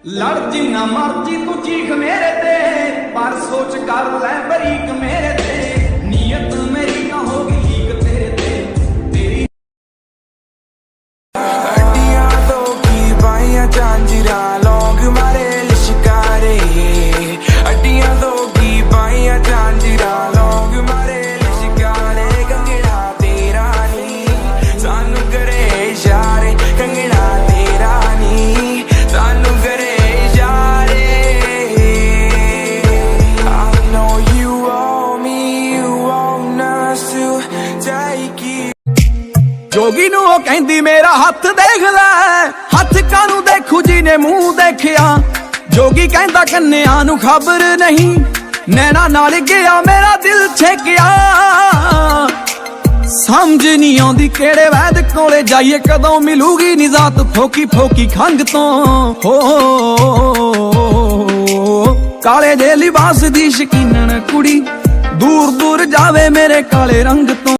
ਲੜ ਜਿੰਨਾ ਮਰਜੀ ਤੂੰ ਚੀਖ ਮੇਰੇ ਤੇ, ਪਰ ਸੋਚ ਕਰ ਲੈ ਬਰੀਕ ਮੇਰੇ ਤੇ। ਨੀਅਤ ਮੇਰੀ ਨਾ ਹੋਗੀ ਲੀਕ ਤੇਰੇ ਤੇ, ਤੇਰੀ ਹੱਡੀਆਂ ਤੋਂ ਕੀ ਪਾਈਆਂ ਝਾਂਜਰਾਂ ਲੌਂਗ ਮਾਰੇ ਲਿਸ਼ਕਾਰੇ। ਹੱਡੀਆਂ ਤੋਂ ਕੀ ਪਾਈਆਂ ਝਾਂਜਰਾਂ ਲੌਂਗ ਮਾਰੇ ਲਿਸ਼ਕਾਰੇ। ਕੰਗਣਾ ਤੇਰਾ ਨੀ ਸਾਨੂੰ ਕਰੇ ਇਸ਼ਾਰੇ, ਕੰਗਣਾ ਤੇਰਾ ਨੀ ਸਾਨੂੰ ਕਰੇ ਇਸ਼ਾਰੇ। I know you want me, you want us to take it। ਜੋਗੀ ਨੂੰ ਉਹ ਕਹਿੰਦੀ ਮੇਰਾ ਹੱਥ ਦੇਖ ਲੈ, ਹੱਥ ਕਾਨੂੰ ਦੇਖੂ ਜਿਹਨੇ ਮੂੰਹ ਦੇਖਿਆ। ਜੋਗੀ ਕਹਿੰਦਾ ਕੰਨਿਆਂ ਨੂੰ ਖਬਰ ਨਹੀਂ, ਨੈਣਾ ਨਾਲ ਗਿਆ ਮੇਰਾ ਦਿਲ ਛੇਕਿਆ। ਸਮਝ ਨਹੀਂ ਆਉਂਦੀ ਕਿਹੜੇ ਵੈਦ ਕੋਲੇ ਜਾਈਏ, ਕਦੋਂ ਮਿਲੂਗੀ ਨਿਜ਼ਾਤ ਫੋਕੀ ਫੋਕੀ ਖੰਗ ਤੋਂ। ਕਾਲੇ ਦੇ ਲਿਬਾਸ ਦੀ ਸ਼ਕੀਨਣ ਕੁੜੀ, ਦੂਰ ਦੂਰ ਜਾਵੇ ਮੇਰੇ ਕਾਲੇ ਰੰਗ ਤੋਂ।